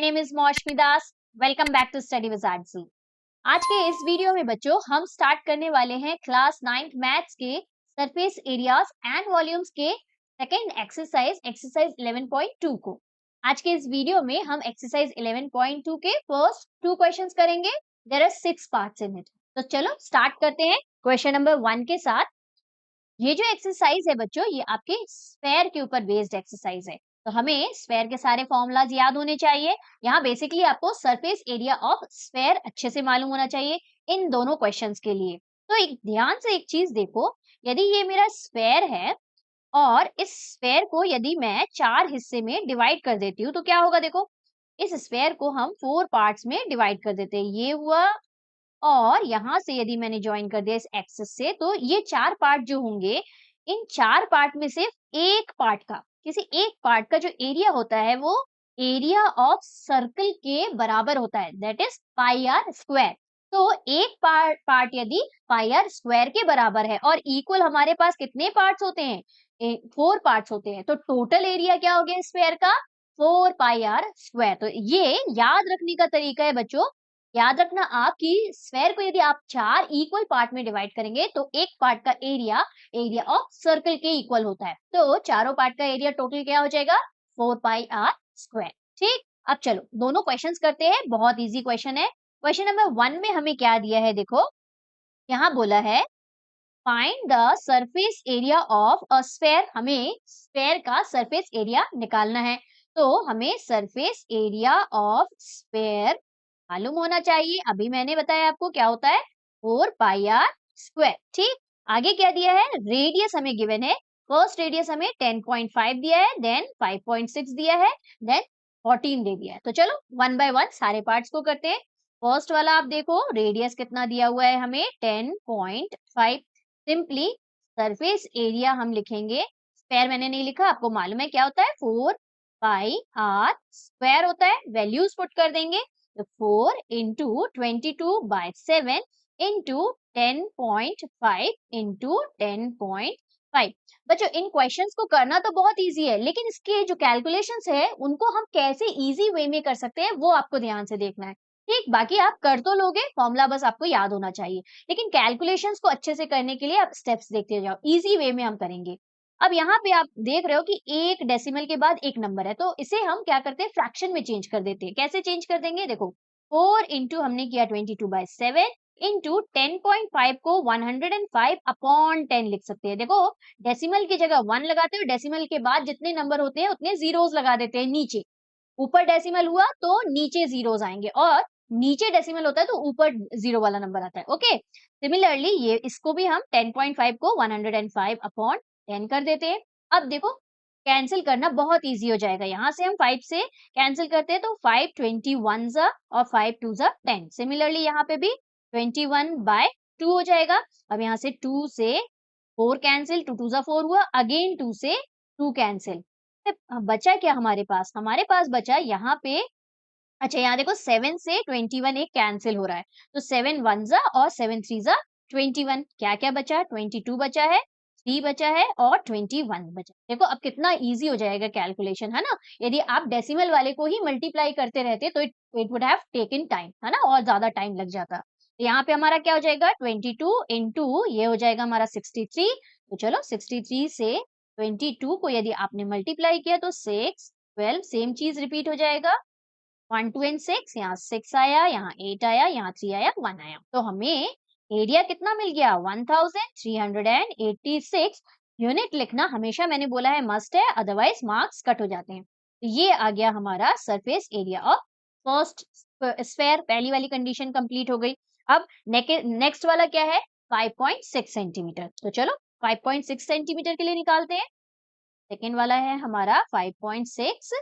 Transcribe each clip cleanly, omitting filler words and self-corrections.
Name is Moushumi Das. Welcome back to study with RG. आज के इस वीडियो में बच्चों हम स्टार्ट करने वाले हैं क्लास 9th मैथ्स के सरफेस एरियाज एंड वॉल्यूम्स के सेकंड एक्सरसाइज 11.2 को। आज के इस वीडियो में हम एक्सरसाइज 11.2 के फर्स्ट 2 क्वेश्चंस करेंगे। There are 6 parts in it. तो चलो स्टार्ट करते हैं क्वेश्चन नंबर 1 के साथ। ये जो एक्सरसाइज है बच्चों, ये आपके स्फेयर के ऊपर बेस्ड एक्सरसाइज है। तो हमें स्फेयर के सारे फॉर्मूलाज याद होने चाहिए। यहाँ बेसिकली आपको सरफेस एरिया ऑफ स्फेयर अच्छे से मालूम होना चाहिए इन दोनों क्वेश्चंस के लिए। तो एक ध्यान से एक चीज देखो, यदि ये मेरा स्फेयर है और इस स्फेयर को यदि मैं 4 हिस्से में डिवाइड कर देती हूँ तो क्या होगा। देखो, इस स्फेयर को हम 4 पार्ट्स में डिवाइड कर देते हैं। ये हुआ, और यहां से यदि मैंने ज्वाइन कर दिया इस एक्सिस से, तो ये 4 पार्ट जो होंगे, इन 4 पार्ट में सिर्फ एक पार्ट का, किसी एक पार्ट का जो एरिया होता है वो एरिया ऑफ सर्कल के बराबर होता है, that is pi r square. तो एक पार्ट यदि पाई आर स्क्वायर के बराबर है और इक्वल हमारे पास कितने पार्ट्स होते हैं, 4 पार्ट्स होते हैं, तो टोटल एरिया क्या हो गया स्क्वायर का, 4 पाई आर स्क्वायर। तो ये याद रखने का तरीका है बच्चों। याद रखना आप कि स्फेयर को यदि आप 4 इक्वल पार्ट में डिवाइड करेंगे तो एक पार्ट का एरिया ऑफ सर्कल के इक्वल होता है। तो चारों पार्ट का एरिया टोटल क्या हो जाएगा, 4 पाई आर स्क्वायर। ठीक, अब चलो दोनों क्वेश्चंस करते हैं। बहुत इजी क्वेश्चन है। क्वेश्चन नंबर 1 में हमें क्या दिया है, देखो यहाँ बोला है find the surface area of a sphere. हमें स्फेयर का सरफेस एरिया निकालना है। तो हमें सरफेस एरिया ऑफ स्फेयर मालूम होना चाहिए। अभी मैंने बताया आपको क्या होता है, 4 पाई आर स्क्वायर। ठीक, आगे क्या दिया है, रेडियस हमें गिवन है। फर्स्ट रेडियस हमें 10.5 दिया है, देन 5.6 दिया है, देन 14 दे दिया है। तो चलो वन बाय वन सारे पार्ट्स को करते हैं। फर्स्ट वाला आप देखो, रेडियस कितना दिया हुआ है हमें, 10.5। सिंपली सरफेस एरिया हम लिखेंगे, स्क्वायर मैंने नहीं लिखा, आपको मालूम है क्या होता है, 4 पाई आर स्क्वायर होता है। वैल्यूज पुट कर देंगे, तो 4 इंटू 22/7 इंटू 10.5 इंटू 10.5। बच्चों इन क्वेश्चंस को करना तो बहुत इजी है, लेकिन इसके जो कैलकुलेशंस है उनको हम कैसे इजी वे में कर सकते हैं वो आपको ध्यान से देखना है। ठीक, बाकी आप कर तो लोगे, फॉर्मूला बस आपको याद होना चाहिए, लेकिन कैलकुलेशंस को अच्छे से करने के लिए आप स्टेप्स देखते जाओ, इजी वे में हम करेंगे। अब यहाँ पे आप देख रहे हो कि एक डेसिमल के बाद एक नंबर है, तो इसे हम क्या करते हैं, फ्रैक्शन में चेंज कर देते हैं। कैसे चेंज कर देंगे, देखो 4 इंटू हमने किया 22/7 इंटू 10.5 को 105 अपॉन 10 लिख सकते हैं। देखो डेसिमल की जगह 1 लगाते हो, डेसिमल के बाद जितने नंबर होते हैं उतने जीरोस लगा देते हैं नीचे। ऊपर डेसिमल हुआ तो नीचे जीरोस आएंगे, और नीचे डेसिमल होता है तो ऊपर जीरो वाला नंबर आता है। ओके, सिमिलरली ये इसको भी हम 10.5 को 105 अपॉन 10 कर देते हैं। अब देखो कैंसिल करना बहुत इजी हो जाएगा। यहाँ से हम 5 से कैंसिल करते हैं तो 5 21 जा और 5 2 जा 10। सिमिलरली यहाँ पे भी 21/2 हो जाएगा। अब यहाँ से 2 से 4 कैंसिल, 2 2 जा 4 हुआ, अगेन 2 से 2 कैंसिल। बचा क्या हमारे पास, हमारे पास बचा यहाँ पे, अच्छा यहाँ देखो 7 से 21 एक कैंसिल हो रहा है, तो 7 1 जा और 7 3 जा 21। क्या क्या बचा, 22 बचा है, 3 बचा है और 21 बचा। देखो अब कितना इजी हो जाएगा कैलकुलेशन, है ना। यदि आप डेसिमल वाले को ही मल्टीप्लाई करते रहते तो it would have taken time, है ना, और ज्यादा टाइम लग जाता। तो यहाँ पे हमारा क्या हो जाएगा, 22 इंटू ये हो जाएगा हमारा 63। तो चलो 63 से 22 को यदि आपने मल्टीप्लाई किया तो 6 12, सेम चीज रिपीट हो जाएगा। 1 2 एंड 6, यहाँ 6 आया, यहाँ 8 आया, यहाँ 3 आया, 1 आया। तो हमें एरिया कितना मिल गया, 1386 यूनिट। लिखना हमेशा मैंने बोला है मस्ट है, अदरवाइज मार्क्स कट हो जाते हैं। तो ये आ गया हमारा surface area of first sphere. पहली वाली कंडीशन कंप्लीट हो गई। अब नेक्स्ट वाला क्या है, 5.6 सेंटीमीटर। तो चलो 5.6 सेंटीमीटर के लिए निकालते हैं। सेकेंड वाला है हमारा 5.6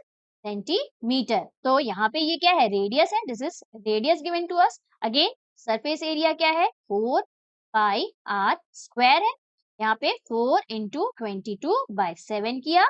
सेंटीमीटर। तो यहाँ पे ये क्या है, रेडियस है, this is radius given to us. Again surface area क्या है, 4 पाई आर स्क्वायर है। यहाँ पे 4 इंटू 22/7 किया,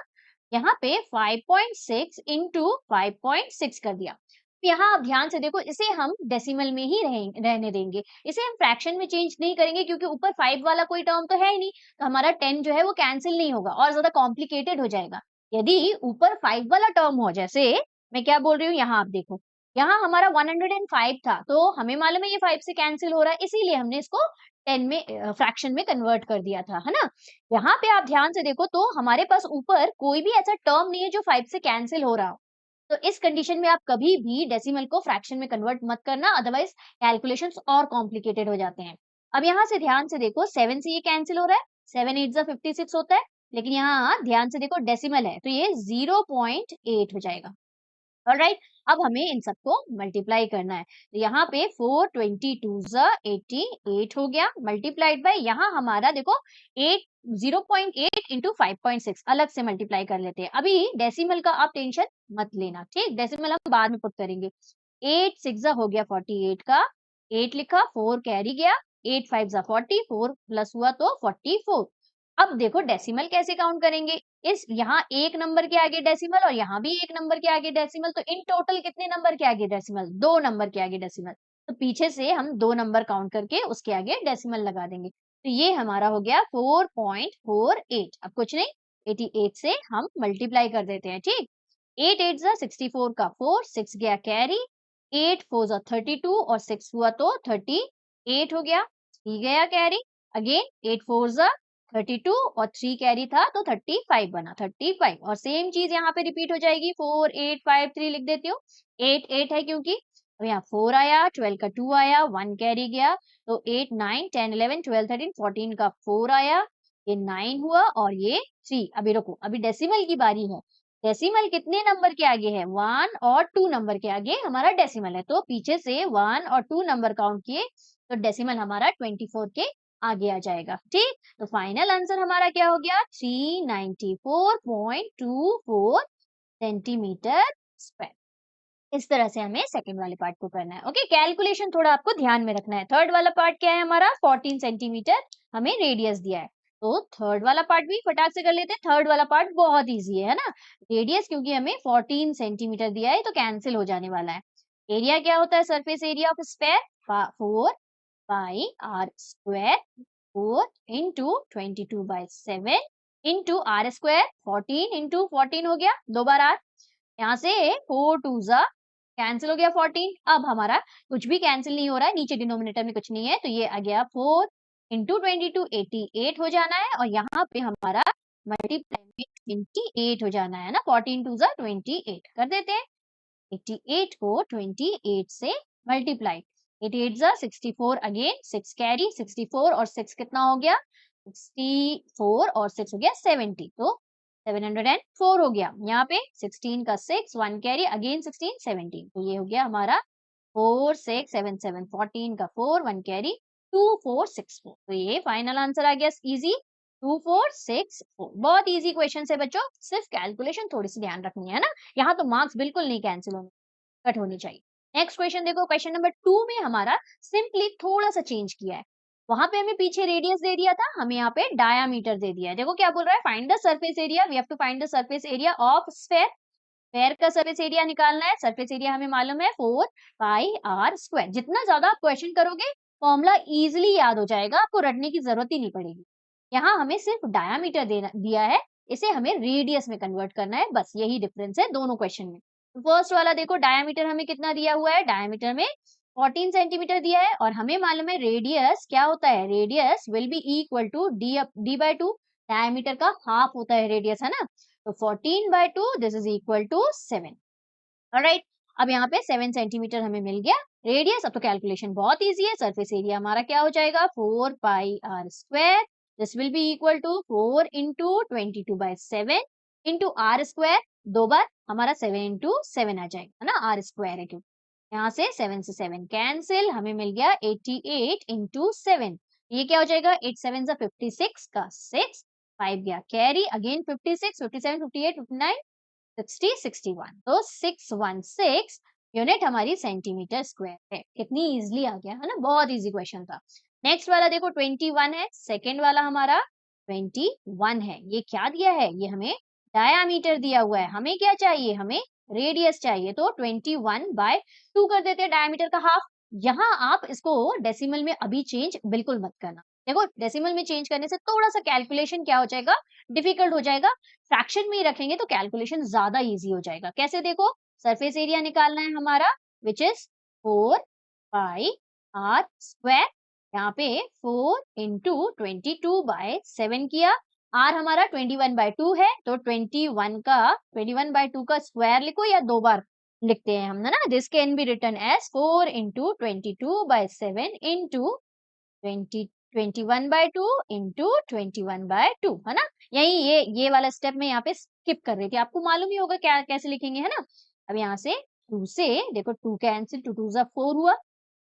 यहाँ पे 5.6 इंटू 5.6 कर दिया। यहाँ आप ध्यान से देखो, इसे हम डेसिमल में ही रहने देंगे, इसे हम फ्रैक्शन में चेंज नहीं करेंगे, क्योंकि ऊपर 5 वाला कोई टर्म तो है ही नहीं, तो हमारा 10 जो है वो कैंसिल नहीं होगा और ज्यादा कॉम्प्लिकेटेड हो जाएगा। यदि ऊपर 5 वाला टर्म हो, जैसे मैं क्या बोल रही हूँ, यहाँ आप देखो, यहाँ हमारा 105 था, तो हमें मालूम है ये 5 से कैंसिल हो रहा है, इसीलिए हमने इसको 10 में फ्रैक्शन में कन्वर्ट कर दिया था, है ना? यहाँ पे आप ध्यान से देखो तो हमारे पास ऊपर कोई भी ऐसा टर्म नहीं है जो 5 से कैंसिल हो रहा हो। तो इस कंडीशन में आप कभी भी डेसिमल को फ्रैक्शन में कन्वर्ट मत करना, अदरवाइज कैलकुलेशंस और कॉम्प्लिकेटेड हो जाते हैं। अब यहाँ से ध्यान से देखो, 7 से ये कैंसिल हो रहा है, 7 8 56 होता है, लेकिन यहाँ ध्यान से देखो डेसिमल है, तो ये 0.8 हो जाएगा। ऑलराइट, अब हमें इन सबको मल्टीप्लाई करना है। तो यहाँ पे 422 88 हो गया, मल्टीप्लाइड बाय यहाँ हमारा देखो 8 0.8 इंटू 5.6 अलग से मल्टीप्लाई कर लेते हैं। अभी डेसिमल का आप टेंशन मत लेना, ठीक, डेसिमल हम बाद में पुट करेंगे। 8 6 हो गया 48 का, 8 लिखा, 4 कैरी गया, 8 5 40, 4 प्लस हुआ तो 44। अब देखो डेसिमल कैसे काउंट करेंगे, इस यहाँ एक नंबर के आगे डेसिमल और यहाँ भी एक नंबर के आगे डेसिमल, तो इन टोटल कितने नंबर के आगे डेसिमल, 2 नंबर के आगे डेसिमल। तो पीछे से हम 2 नंबर काउंट करके उसके आगे डेसिमल लगा देंगे। तो ये हमारा हो गया 4.48। अब कुछ नहीं, 88 से हम मल्टीप्लाई कर देते हैं, ठीक। 8 8 64 का 4, 6 गया कैरी, 8 4 32 और 6 हुआ तो 38 हो गया, 3 गया कैरी, अगेन 8 4 32 और 3 कैरी था तो 35 बना, 35। और सेम चीज यहाँ पे रिपीट हो जाएगी, 4 8 5 3 लिख देती हूँ, 8 8 है क्योंकि। अब यहाँ 4 आया, 12 का 2 आया, 1 कैरी गया, तो 8 9 10 11 12 13 14 का 4 आया, ये 9 हुआ और ये 3। अभी रुको, अभी डेसिमल की बारी है। डेसिमल कितने नंबर के आगे है, 1 और 2 नंबर के आगे हमारा डेसिमल है, तो पीछे से 1 और 2 नंबर काउंट किए तो डेसिमल हमारा 24 के आगे आ जाएगा, ठीक। तो फाइनल आंसर हमारा क्या हो गया, 394.24 सेंटीमीटर स्क्वायर। इस तरह से हमें सेकंड वाले पार्ट को करना है। ओके, कैलकुलेशन थोड़ा आपको ध्यान में रखना है। थर्ड वाला पार्ट क्या है हमारा, 14 सेंटीमीटर हमें रेडियस दिया है, तो थर्ड वाला पार्ट भी फटाक से कर लेते हैं। थर्ड वाला पार्ट बहुत इजी है ना, रेडियस क्योंकि हमें 14 सेंटीमीटर दिया है तो कैंसिल हो जाने वाला है। एरिया क्या होता है, surface area of sphere 4 pi r square, 4 into 22/7 into r square, 14 into 14 हो गया, 2 बार r, यहाँ से 4 2 कैंसिल हो गया 14। अब हमारा कुछ भी कैंसिल नहीं हो रहा है, नीचे डिनोमिनेटर में कुछ नहीं है, तो ये आ गया 4 into 22 88 हो जाना है, और यहाँ पे हमारा मल्टीप्लाई में 28 हो जाना है ना, 14 2 28 कर देते हैं। 88 को 28 से मल्टीप्लाई, 88 64, अगेन 6 कैरी, 64 और 6 कितना हो गया, 64 और 6 हो गया 70, तो 704 हो गया। यहाँ पे 16 का 6, 1 कैरी, अगेन 16 17, तो ये हो गया हमारा 4 6 7 7, 14 का 4, 1 कैरी, 2464। तो ये फाइनल आंसर आ गया, इजी 2464। बहुत इजी क्वेश्चन है बच्चों, सिर्फ कैलकुलेशन थोड़ी सी ध्यान रखनी है ना, यहाँ तो मार्क्स बिल्कुल नहीं कैंसिल होने, कट होनी चाहिए। नेक्स्ट क्वेश्चन देखो, क्वेश्चन नंबर 2 में हमारा सिंपली थोड़ा सा चेंज किया है। वहां पे हमें पीछे रेडियस दे दिया था, हमें यहाँ पे डायामीटर दे दिया है। देखो क्या बोल रहा है, find the surface area, we have to find the surface area of sphere. Sphere का सरफेस एरिया निकालना है, सरफेस एरिया हमें मालूम है 4 पाई आर स्क्वायर। जितना ज्यादा आप क्वेश्चन करोगे फॉर्मूला इजिली याद हो जाएगा, आपको रटने की जरूरत ही नहीं पड़ेगी। यहाँ हमें सिर्फ डायामीटर दिया है, इसे हमें रेडियस में कन्वर्ट करना है, बस यही डिफरेंस है दोनों क्वेश्चन में। फर्स्ट वाला देखो, डायामीटर हमें कितना दिया हुआ है, डायामीटर में 14 सेंटीमीटर दिया है, और हमें मालूम है रेडियस क्या होता है, radius will be equal to d/2, diameter का हाफ होता है रेडियस, है ना, तो 14/2 this is equal to 7। Alright, अब यहाँ पे 7 सेंटीमीटर हमें मिल गया रेडियस। अब तो कैलकुलेशन बहुत इजी है, सरफेस एरिया हमारा क्या हो जाएगा, 4 pi r square, this will be equal to 4 into 22/7 into r square, 2 बार हमारा 7 into 7 आ जाएगा, है ना, r स्क्वायर है क्योंकि। यहाँ से 7 से 7 कैंसिल, हमें मिल गया 88 into 7, ये क्या हो जाएगा, 8 7 56 का 6, 5 गया कैरी, अगेन 56 57 58 59 60 61, तो 616 यूनिट हमारी सेंटीमीटर स्क्वायर है। कितनी इजीली आ गया, है ना, बहुत इजी क्वेश्चन था। नेक्स्ट वाला देखो 21 है, सेकेंड वाला हमारा 21 है। ये क्या दिया है, ये हमें डायामीटर दिया हुआ है, हमें क्या चाहिए, हमें रेडियस चाहिए, तो 21/2 कर देते हैं, डायामीटर का हाफ। यहाँ आप इसको डेसिमल में अभी चेंज बिल्कुल मत करना। देखो डेसिमल में चेंज करने से थोड़ा सा कैलकुलेशन क्या हो जाएगा, डिफिकल्ट हो जाएगा। फ्रैक्शन में ही रखेंगे तो कैलकुलेशन ज्यादा इजी हो जाएगा। कैसे देखो, सरफेस एरिया निकालना है हमारा which is 4 pi r square. यहाँ पे 4 इंटू 22/7 किया। r हमारा 21/2 है तो 21/2 का स्क्वायर लिखो या 2 बार लिखते हैं हम ना। This can be written as 4 into 22/7 into 21/2 into 21/2 है ना। यही ये वाला स्टेप मैं यहाँ पे स्किप कर रही थी, आपको मालूम ही होगा क्या कैसे लिखेंगे है ना। अब यहाँ से 2 से देखो 2 कैंसिल, 2 2 4 हुआ।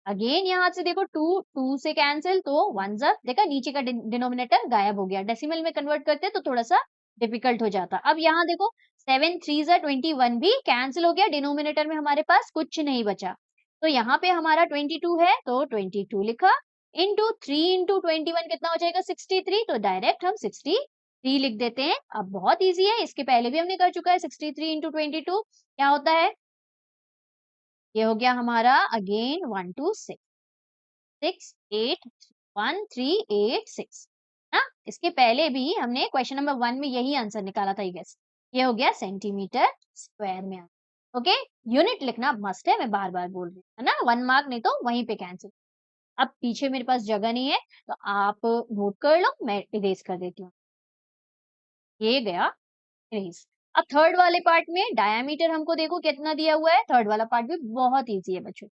अगेन यहाँ से देखो 2 से कैंसिल तो 1 जा, देखा नीचे का डिनोमिनेटर गायब हो गया। डेसिमल में कन्वर्ट करते तो थोड़ा सा डिफिकल्ट हो जाता। अब यहाँ देखो 7 3 जा 21 भी कैंसिल हो गया, डिनोमिनेटर में हमारे पास कुछ नहीं बचा। तो यहाँ पे हमारा 22 है तो 22 लिखा इंटू 3 इंटू 21 कितना हो जाएगा 63। तो डायरेक्ट हम 63 लिख देते हैं। अब बहुत इजी है, इसके पहले भी हमने कर चुका है। 63 इंटू 22 क्या होता है, ये हो गया हमारा अगेन 1 2 6 6 8 1 3 8 6 ना। इसके पहले भी हमने क्वेश्चन नंबर 1 में यही आंसर निकाला था, गेस। ये हो गया सेंटीमीटर स्क्वायर में। ओके, यूनिट लिखना मस्ट है, मैं बार बार बोल रही हूँ है ना। 1 मार्क नहीं तो वहीं पे कैंसिल। अब पीछे मेरे पास जगह नहीं है तो आप नोट कर लो, मैं इरेज कर देती हूँ। ये गया इरेज। अब थर्ड वाले पार्ट में डायामीटर हमको देखो कितना दिया हुआ है। थर्ड वाला पार्ट भी बहुत इजी है बच्चों।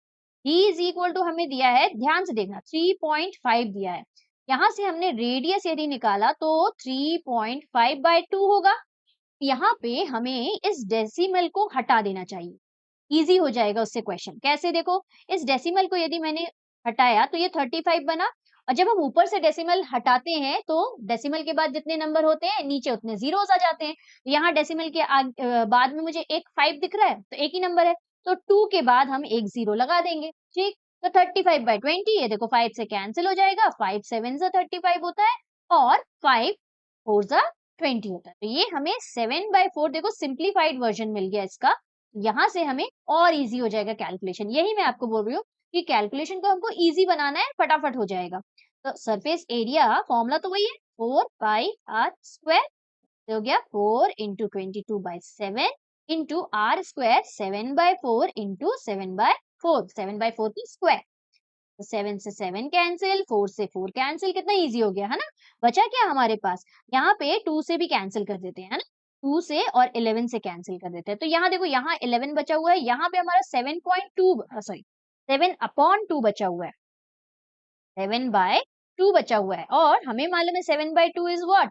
d इज इक्वल टू हमें दिया है, ध्यान से देखना 3.5 दिया है। यहाँ से हमने रेडियस यदि निकाला तो 3.5/2 होगा। यहाँ पे हमें इस डेसिमल को हटा देना चाहिए, इजी हो जाएगा उससे क्वेश्चन। कैसे देखो, इस डेसिमल को यदि मैंने हटाया तो ये 35 बना। और जब हम ऊपर से डेसिमल हटाते हैं तो डेसिमल के बाद जितने नंबर होते हैं नीचे उतने जीरोस आ जाते हैं। यहाँ डेसिमल के बाद में मुझे एक 5 दिख रहा है तो एक ही नंबर है, तो 2 के बाद हम एक 0 लगा देंगे। ठीक, तो 35/20 ये देखो 5 से कैंसिल हो जाएगा। 5 7 जा 35 होता है और 5 4 जा 20 होता है। तो ये हमें 7/4 देखो सिंप्लीफाइड वर्जन मिल गया इसका। यहाँ से हमें और इजी हो जाएगा कैलकुलेशन। यही मैं आपको बोल रही हूँ कि कैलकुलेशन को हमको इजी बनाना है, फटाफट हो जाएगा। तो सरफेस एरिया फॉर्मूला तो वही है 4 पाई r स्क्वायर। हो गया 4 into 22/7 into r square 7/4 into 7/4, 7/4 की स्क्वायर। तो 7 से 7 कैंसिल, 4 से 4 कैंसिल, कितना इजी हो गया है ना। बचा क्या हमारे पास, यहाँ पे 2 से भी कैंसिल कर देते हैं है ना। 2 से और 11 से कैंसिल कर देते हैं। तो यहाँ देखो यहाँ 11 बचा हुआ है, यहाँ पे हमारा 7/2 बचा हुआ है। 7/2 बचा हुआ है और हमें मालूम है 7/2 इज व्हाट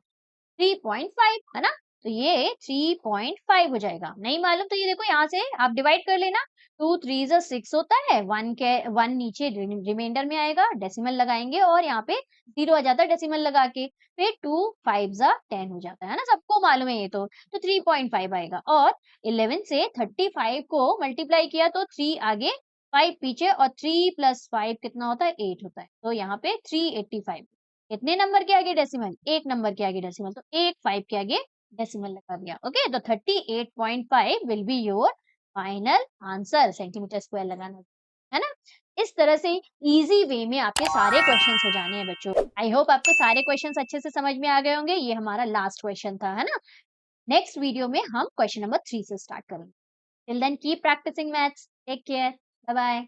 3.5 है ना। तो ये 3.5 हो जाएगा। नहीं मालूम तो ये देखो यहाँ से आप डिवाइड कर लेना। 2 3 जा 6 होता है, 1 नीचे रिमाइंडर में आएगा, डेसिमल लगाएंगे और यहाँ पे 0 आ जाता है डेसिमल लगा के। फिर 2 5 जा 10 हो जाता है ना, सबको मालूम है ये तो 3.5 आएगा। और 11 से 35 को मल्टीप्लाई किया तो 3 आगे 5 पीछे और 3 + 5 कितना होता है 8 होता है। तो यहाँ पे 385 कितने नंबर के आगे डेसिमल, एक नंबर के आगे डेसिमल, तो 8 5 के आगे डेसिमल लगा दिया। ओके, तो 38.5 will be your final answer. Centimetre square लगाना है ना। इस तरह से इजी वे में आपके सारे क्वेश्चंस हो जाने हैं बच्चों। आई होप आपको सारे क्वेश्चंस अच्छे से समझ में आ गए होंगे। ये हमारा लास्ट क्वेश्चन था है ना। नेक्स्ट वीडियो में हम क्वेश्चन नंबर 3 से स्टार्ट करेंगे। Till then keep practising maths. Take care, bye bye.